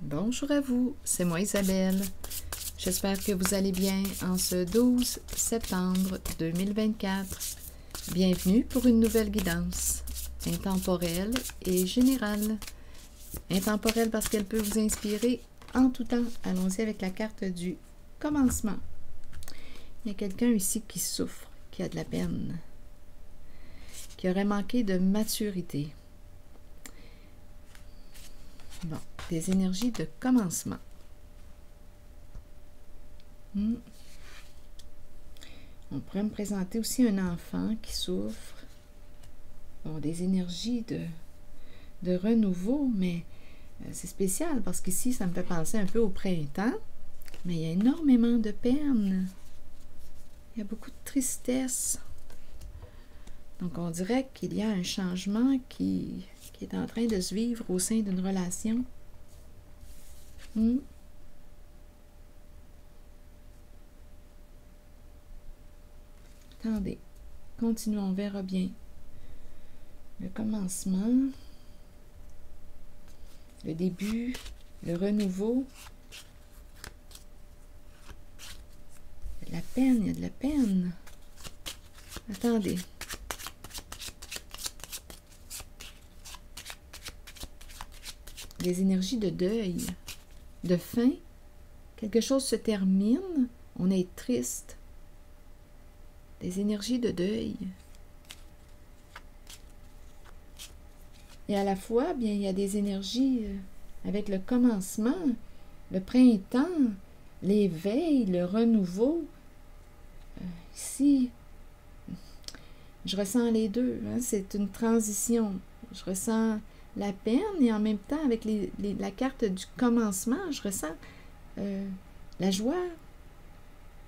Bonjour à vous, c'est moi Isabelle. J'espère que vous allez bien en ce 12 septembre 2024. Bienvenue pour une nouvelle guidance, intemporelle et générale. Intemporelle parce qu'elle peut vous inspirer en tout temps. Allons-y avec la carte du commencement. Il y a quelqu'un ici qui souffre, qui a de la peine, qui aurait manqué de maturité. Bon, des énergies de commencement. On pourrait me présenter aussi un enfant qui souffre. Bon, des énergies de renouveau, mais c'est spécial parce qu'ici, ça me fait penser un peu au printemps, mais il y a énormément de peine. Il y a beaucoup de tristesse. Donc, on dirait qu'il y a un changement qui est en train de se vivre au sein d'une relation. Attendez, continuons, on verra bien. Le commencement, le début, le renouveau. Il y a de la peine, il y a de la peine. Attendez. Des énergies de deuil, de fin. Quelque chose se termine, on est triste. Des énergies de deuil. Et à la fois, bien, il y a des énergies avec le commencement, le printemps, l'éveil, le renouveau. Ici, je ressens les deux. C'est une transition. Je ressens la peine et en même temps, avec la carte du commencement, je ressens la joie.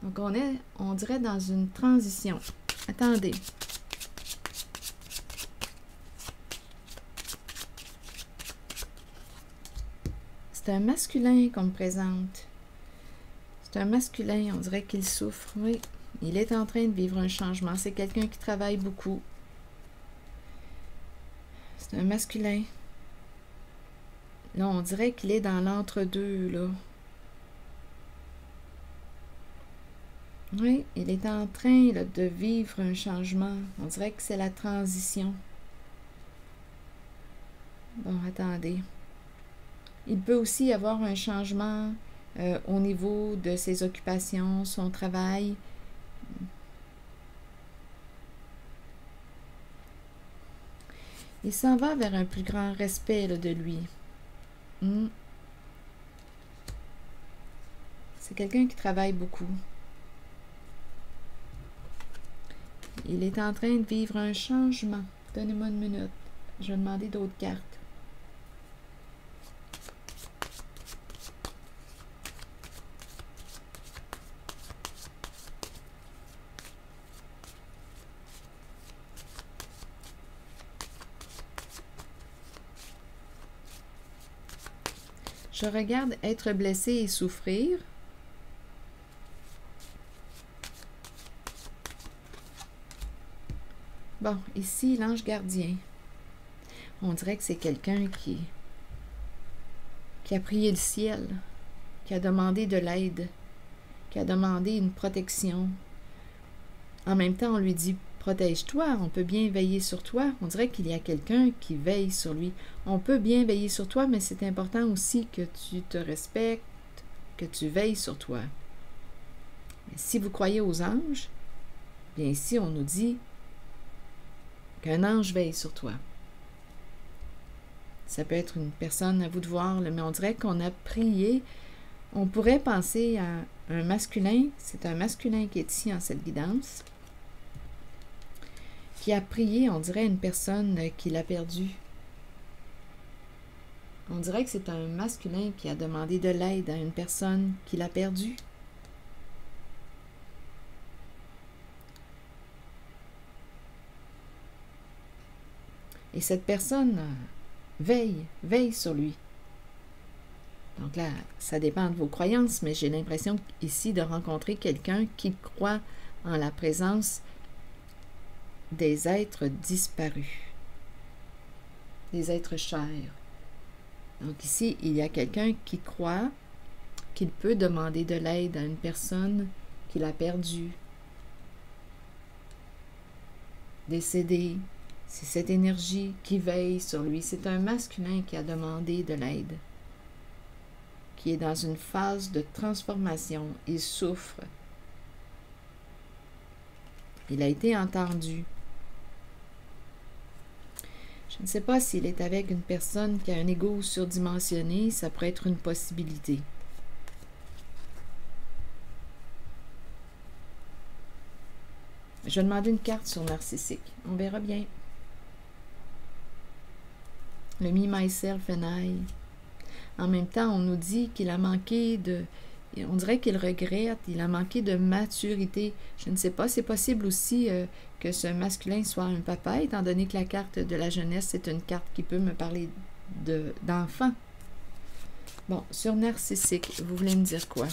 Donc, on dirait dans une transition. Attendez. C'est un masculin qu'on me présente. C'est un masculin, on dirait qu'il souffre. Oui, il est en train de vivre un changement. C'est quelqu'un qui travaille beaucoup. C'est un masculin. Là, on dirait qu'il est dans l'entre-deux, là. Oui, il est en train là, de vivre un changement. On dirait que c'est la transition. Bon, attendez. Il peut aussi y avoir un changement au niveau de ses occupations, son travail. Il s'en va vers un plus grand respect là, de lui. C'est quelqu'un qui travaille beaucoup. Il est en train de vivre un changement. Donnez-moi une minute. Je vais demander d'autres cartes. Je regarde être blessé et souffrir. Bon, ici, l'ange gardien. On dirait que c'est quelqu'un qui a prié le ciel, qui a demandé de l'aide, qui a demandé une protection. En même temps, on lui dit « Protège-toi, on peut bien veiller sur toi. » On dirait qu'il y a quelqu'un qui veille sur lui. On peut bien veiller sur toi, mais c'est important aussi que tu te respectes, que tu veilles sur toi. Mais si vous croyez aux anges, bien ici, on nous dit qu'un ange veille sur toi. Ça peut être une personne, à vous de voir, mais on dirait qu'on a prié. On pourrait penser à un masculin. C'est un masculin qui est ici en cette guidance. Qui a prié, on dirait, une personne qui l'a perdu. On dirait que c'est un masculin qui a demandé de l'aide à une personne qui l'a perdu. Et cette personne veille sur lui. Donc là, ça dépend de vos croyances, mais j'ai l'impression ici de rencontrer quelqu'un qui croit en la présence des êtres disparus, des êtres chers. Donc ici, il y a quelqu'un qui croit qu'il peut demander de l'aide à une personne qu'il a perdue, décédée. C'est cette énergie qui veille sur lui. C'est un masculin qui a demandé de l'aide, qui est dans une phase de transformation. Il souffre. Il a été entendu. Je ne sais pas s'il est avec une personne qui a un ego surdimensionné, ça pourrait être une possibilité. Je vais demander une carte sur narcissique. On verra bien. Le Me, Myself and I. En même temps, on nous dit qu'il a manqué de... On dirait qu'il regrette, il a manqué de maturité. Je ne sais pas, c'est possible aussi que ce masculin soit un papa, étant donné que la carte de la jeunesse, c'est une carte qui peut me parler d'enfant. Bon, sur narcissique, vous voulez me dire quoi?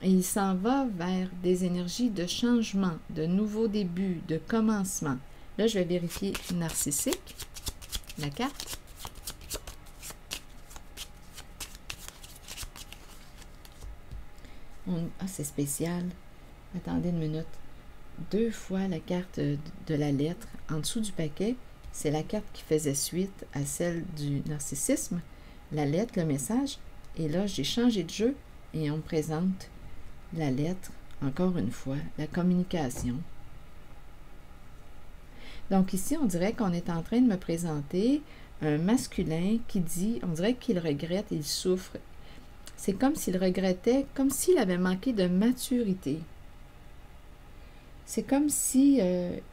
Et il s'en va vers des énergies de changement, de nouveaux débuts, de commencement. Là, je vais vérifier narcissique, la carte. Ah, c'est spécial. Attendez une minute. 2 fois la carte de la lettre en dessous du paquet, c'est la carte qui faisait suite à celle du narcissisme, la lettre, le message. Et là, j'ai changé de jeu et on me présente la lettre, encore une fois, la communication. Donc ici, on dirait qu'on est en train de me présenter un masculin qui dit, on dirait qu'il regrette, il souffre. C'est comme s'il regrettait, comme s'il avait manqué de maturité. C'est comme si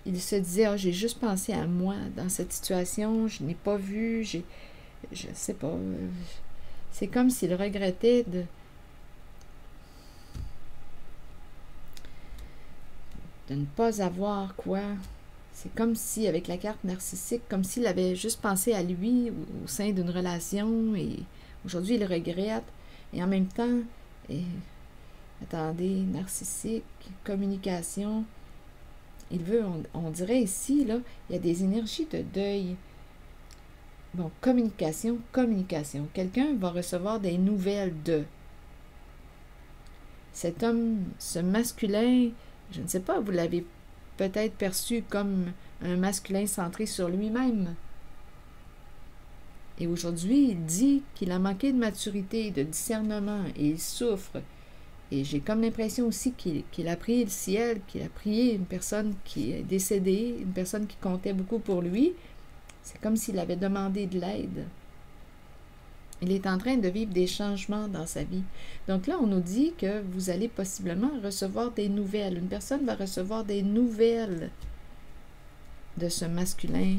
il se disait, oh, j'ai juste pensé à moi dans cette situation, je n'ai pas vu, je sais pas. C'est comme s'il regrettait de ne pas avoir quoi. C'est comme si, avec la carte narcissique, comme s'il avait juste pensé à lui au sein d'une relation et aujourd'hui il regrette. Et en même temps, attendez, narcissique, communication, il veut, on dirait ici, là, il y a des énergies de deuil. Bon, communication. Quelqu'un va recevoir des nouvelles de cet homme, ce masculin, je ne sais pas, vous l'avez peut-être perçu comme un masculin centré sur lui-même. Et aujourd'hui, il dit qu'il a manqué de maturité, de discernement, et il souffre. Et j'ai comme l'impression aussi qu'il a prié le ciel, qu'il a prié une personne qui est décédée, une personne qui comptait beaucoup pour lui. C'est comme s'il avait demandé de l'aide. Il est en train de vivre des changements dans sa vie. Donc là, on nous dit que vous allez possiblement recevoir des nouvelles. Une personne va recevoir des nouvelles de ce masculin.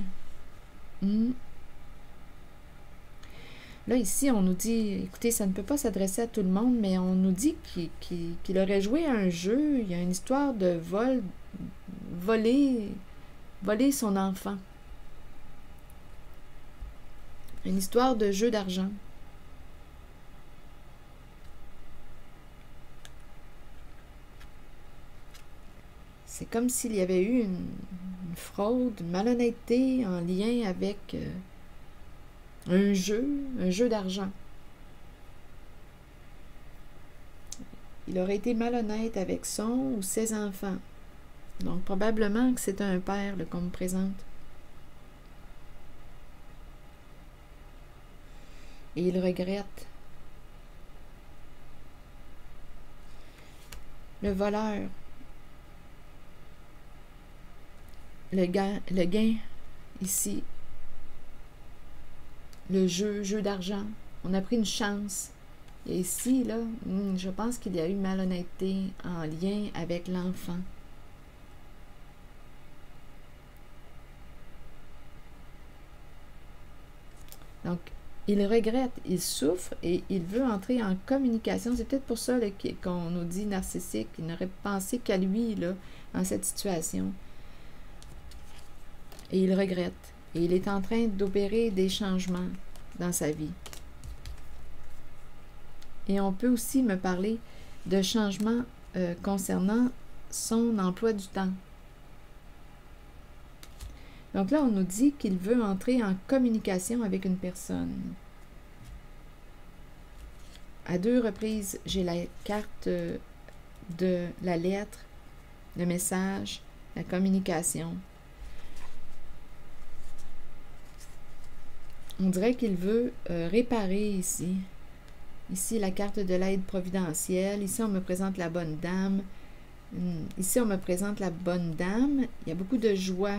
Là, ici, on nous dit, écoutez, ça ne peut pas s'adresser à tout le monde, mais on nous dit qu'il aurait joué à un jeu. Il y a une histoire de voler son enfant. Une histoire de jeu d'argent. C'est comme s'il y avait eu une fraude, une malhonnêteté en lien avec un jeu d'argent. Il aurait été malhonnête avec son ou ses enfants. Donc, probablement que c'est un père qu'on me présente. Et il regrette. Le voleur. Le gain ici. Le jeu d'argent. On a pris une chance. Et ici, là, je pense qu'il y a eu malhonnêteté en lien avec l'enfant. Donc, il regrette, il souffre et il veut entrer en communication. C'est peut-être pour ça qu'on nous dit narcissique. Il n'aurait pensé qu'à lui, là, dans cette situation. Et il regrette. Et il est en train d'opérer des changements dans sa vie. Et on peut aussi me parler de changements concernant son emploi du temps. Donc là, on nous dit qu'il veut entrer en communication avec une personne. À 2 reprises, j'ai la carte de la lettre, le message, la communication. On dirait qu'il veut réparer ici. Ici, la carte de l'aide providentielle. Ici, on me présente la bonne dame. Ici, on me présente la bonne dame. Il y a beaucoup de joie.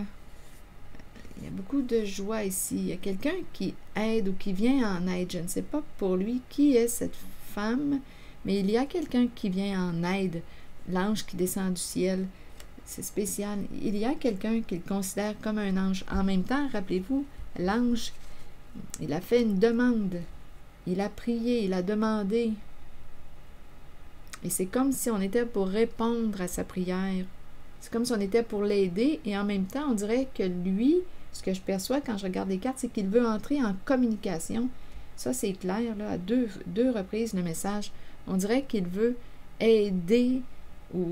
Il y a beaucoup de joie ici. Il y a quelqu'un qui aide ou qui vient en aide. Je ne sais pas pour lui qui est cette femme, mais il y a quelqu'un qui vient en aide. L'ange qui descend du ciel. C'est spécial. Il y a quelqu'un qu'il considère comme un ange. En même temps, rappelez-vous, l'ange, il a fait une demande. Il a prié, il a demandé. Et c'est comme si on était pour répondre à sa prière. C'est comme si on était pour l'aider. Et en même temps, on dirait que lui, ce que je perçois quand je regarde les cartes, c'est qu'il veut entrer en communication. Ça, c'est clair, là, à deux reprises, le message. On dirait qu'il veut aider ou...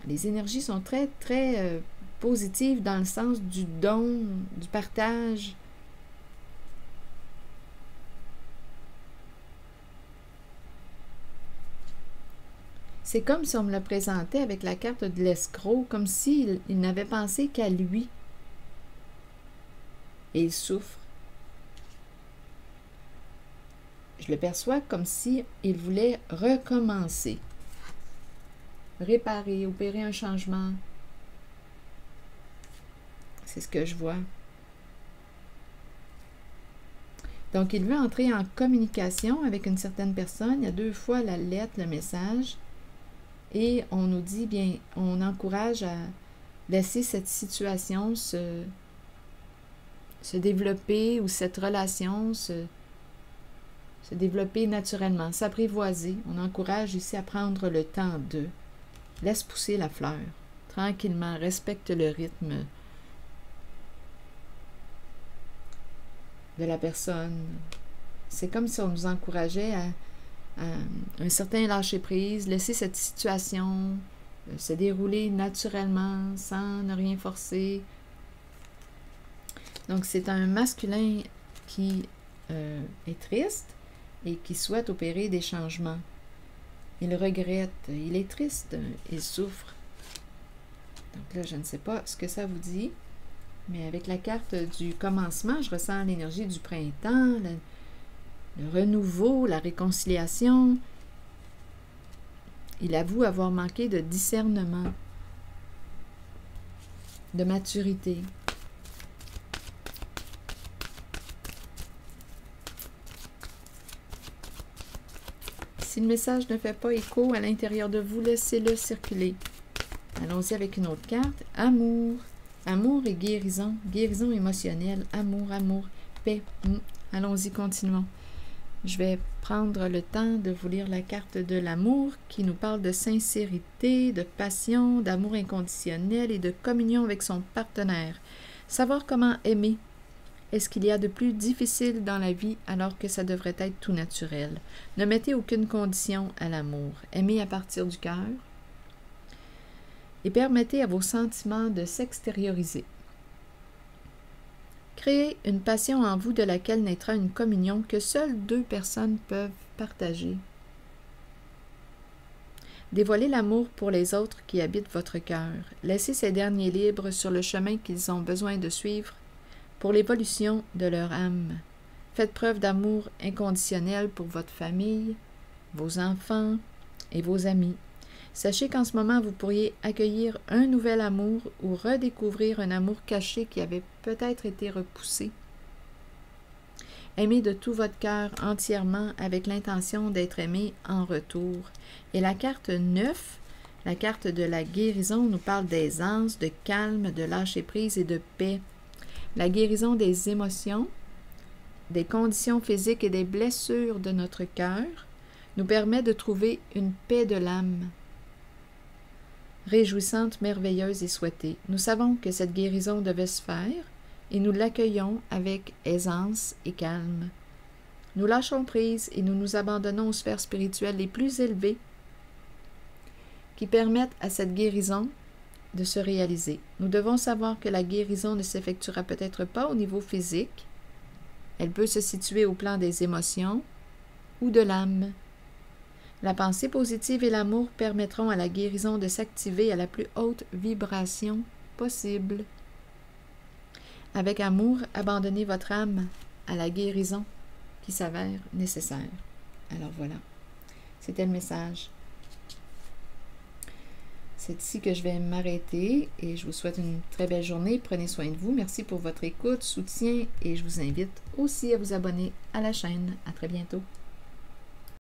Les énergies sont très, très positives dans le sens du don, du partage. C'est comme si on me le présentait avec la carte de l'escroc, comme s'il n'avait pensé qu'à lui. Et il souffre. Je le perçois comme si il voulait recommencer. Réparer, opérer un changement. C'est ce que je vois. Donc, il veut entrer en communication avec une certaine personne. Il y a 2 fois la lettre, le message. Et on nous dit, bien, on encourage à laisser cette situation se développer ou cette relation se développer naturellement, s'apprivoiser. On encourage ici à prendre le temps de. Laisse pousser la fleur, tranquillement, respecte le rythme de la personne. C'est comme si on nous encourageait à un certain lâcher-prise, laisser cette situation se dérouler naturellement, sans ne rien forcer. Donc, c'est un masculin qui est triste et qui souhaite opérer des changements. Il regrette, il est triste, il souffre. Donc là, je ne sais pas ce que ça vous dit, mais avec la carte du commencement, je ressens l'énergie du printemps, le renouveau, la réconciliation. Il avoue avoir manqué de discernement, de maturité. Si le message ne fait pas écho à l'intérieur de vous, laissez-le circuler. Allons-y avec une autre carte. Amour. Amour et guérison. Guérison émotionnelle. Amour, amour, paix. Allons-y, continuons. Je vais prendre le temps de vous lire la carte de l'amour qui nous parle de sincérité, de passion, d'amour inconditionnel et de communion avec son partenaire. Savoir comment aimer. Est-ce qu'il y a de plus difficile dans la vie alors que ça devrait être tout naturel? Ne mettez aucune condition à l'amour. Aimez à partir du cœur et permettez à vos sentiments de s'extérioriser. Créez une passion en vous de laquelle naîtra une communion que seules 2 personnes peuvent partager. Dévoilez l'amour pour les autres qui habitent votre cœur. Laissez ces derniers libres sur le chemin qu'ils ont besoin de suivre pour l'évolution de leur âme. Faites preuve d'amour inconditionnel pour votre famille, vos enfants et vos amis. Sachez qu'en ce moment, vous pourriez accueillir un nouvel amour ou redécouvrir un amour caché qui avait peut-être été repoussé. Aimez de tout votre cœur entièrement avec l'intention d'être aimé en retour. Et la carte 9, la carte de la guérison, nous parle d'aisance, de calme, de lâcher-prise et de paix. La guérison des émotions, des conditions physiques et des blessures de notre cœur nous permet de trouver une paix de l'âme, réjouissante, merveilleuse et souhaitée. Nous savons que cette guérison devait se faire et nous l'accueillons avec aisance et calme. Nous lâchons prise et nous nous abandonnons aux sphères spirituelles les plus élevées qui permettent à cette guérison de se réaliser. Nous devons savoir que la guérison ne s'effectuera peut-être pas au niveau physique. Elle peut se situer au plan des émotions ou de l'âme. La pensée positive et l'amour permettront à la guérison de s'activer à la plus haute vibration possible. Avec amour, abandonnez votre âme à la guérison qui s'avère nécessaire. Alors voilà, c'était le message. C'est ici que je vais m'arrêter et je vous souhaite une très belle journée. Prenez soin de vous. Merci pour votre écoute, soutien et je vous invite aussi à vous abonner à la chaîne. À très bientôt.